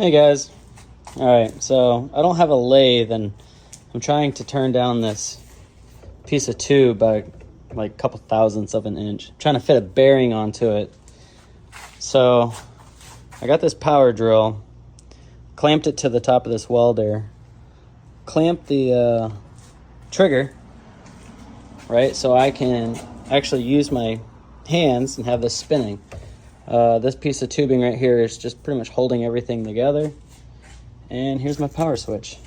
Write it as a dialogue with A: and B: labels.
A: Hey guys. Alright, so I don't have a lathe and I'm trying to turn down this piece of tube by like a couple thousandths of an inch. I'm trying to fit a bearing onto it. So I got this power drill, clamped it to the top of this welder, clamped the trigger, right, so I can actually use my hands and have this spinning. This piece of tubing right here is just pretty much holding everything together. And here's my power switch.